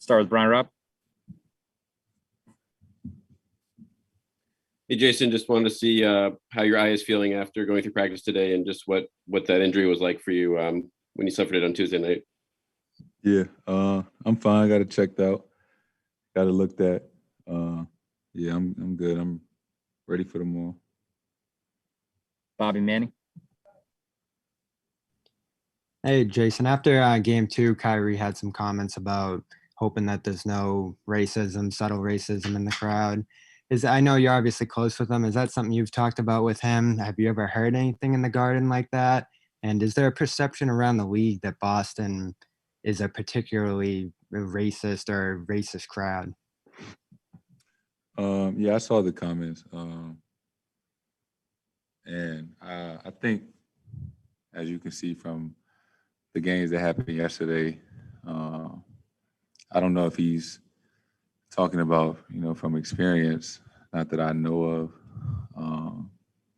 Start with Brian Robb. Hey, Jayson, just wanted to see how your eye is feeling after going through practice today and just what that injury was like for you when you suffered it on Tuesday night. Yeah, I'm fine. Got it checked out. Got it looked at. Yeah, I'm good. I'm ready for tomorrow. Bobby Manning. Hey, Jayson, after game 2, Kyrie had some comments about hoping that there's no racism, subtle racism in the crowd. I know you're obviously close with him. Is that something you've talked about with him? Have you ever heard anything in the Garden like that? And is there a perception around the league that Boston is a particularly racist or racist crowd? Yeah, I saw the comments. And I think, as you can see from the games that happened yesterday, I don't know if he's talking about, from experience, not that I know of,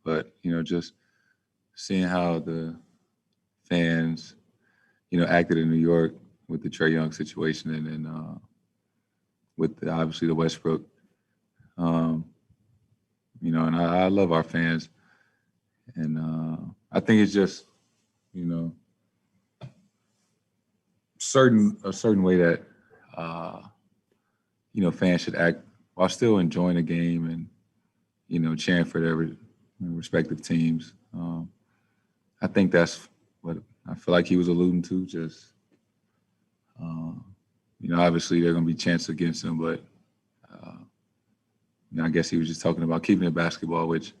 but, just seeing how the fans, acted in New York with the Trae Young situation and then with obviously the Westbrook, and I love our fans. And I think it's just, a certain way that, fans should act while still enjoying the game and, cheering for their respective teams. I think that's what I feel like he was alluding to. Just, obviously there are going to be chants against him, but, I guess he was just talking about keeping it basketball, which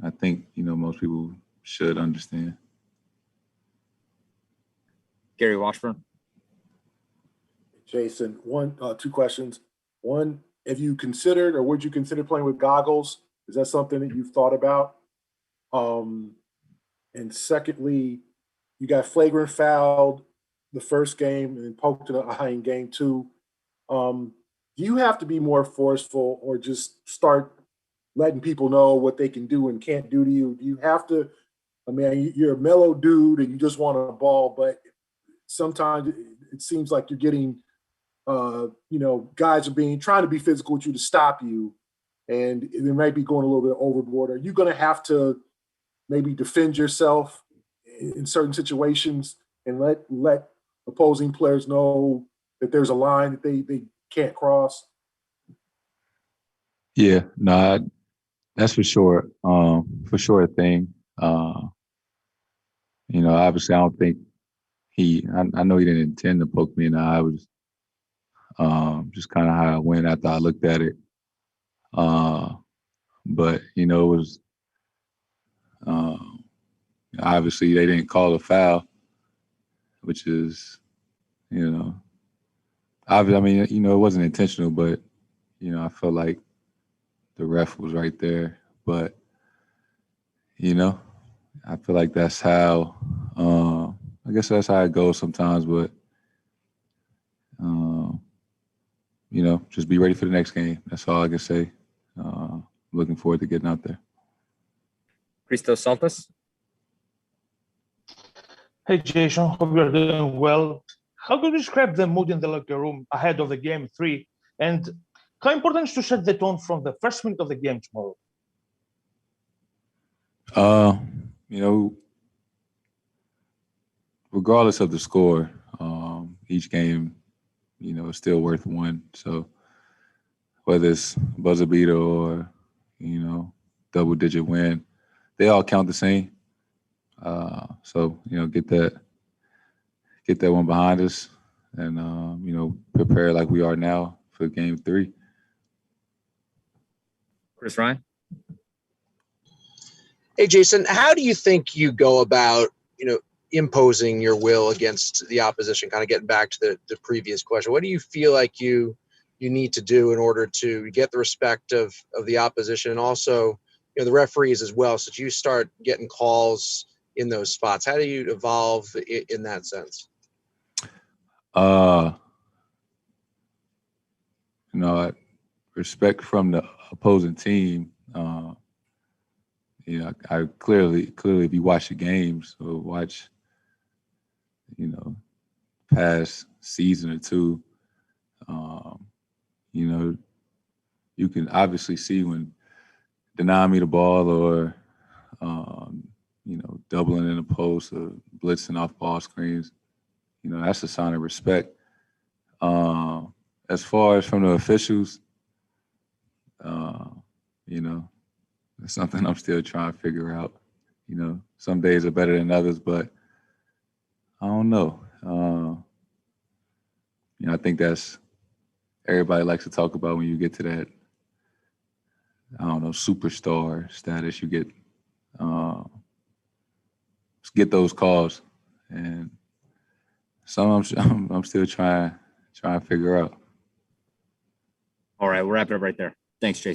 I think, most people should understand. Gary Washburn. Jayson, two questions. One, have you considered or would you consider playing with goggles? Is that something that you've thought about? And secondly, you got flagrant fouled the first game and then poked in the eye in game 2. Do you have to be more forceful or just start letting people know what they can do and can't do to you? Do you have to, you're a mellow dude and you just want a ball, but sometimes it seems like you're getting, guys are trying to be physical with you to stop you, and they might be going a little bit overboard. Are you going to have to maybe defend yourself in certain situations and let opposing players know that there's a line that they can't cross? Yeah, no, that's for sure. For sure a thing. Obviously I don't think I know he didn't intend to poke me in the eye. It was just kind of how I went after I looked at it. But, it was obviously they didn't call a foul, which is, obviously, it wasn't intentional, but, I felt like the ref was right there. But, I feel like that's how, I guess that's how it goes sometimes, but, just be ready for the next game. That's all I can say. Looking forward to getting out there. Christos Saltas. Hey, Jason, hope you're doing well. How do you describe the mood in the locker room ahead of the game 3? And how important is to set the tone from the first minute of the game tomorrow? Regardless of the score, each game, is still worth one. So whether it's buzzer beater or, double-digit win, they all count the same. So, get that one behind us and, prepare like we are now for game 3. Chris Ryan. Hey, Jayson, how do you think you go about, imposing your will against the opposition, kind of getting back to the previous question? What do you feel like you need to do in order to get the respect of the opposition and also, the referees as well, so that you start getting calls in those spots? How do you evolve in that sense? Respect from the opposing team. I clearly, if you watch the games or watch, past season or two, You know, you can obviously see when denying me the ball or, you know, doubling in the post or blitzing off ball screens. You know, that's a sign of respect. As far as from the officials, you know, it's something I'm still trying to figure out. You know, some days are better than others, but I don't know. You know, I think that's everybody likes to talk about when you get to that, I don't know, superstar status. You get those calls, and some I'm still trying to figure out. All right, we'll wrap it up right there. Thanks, Jason.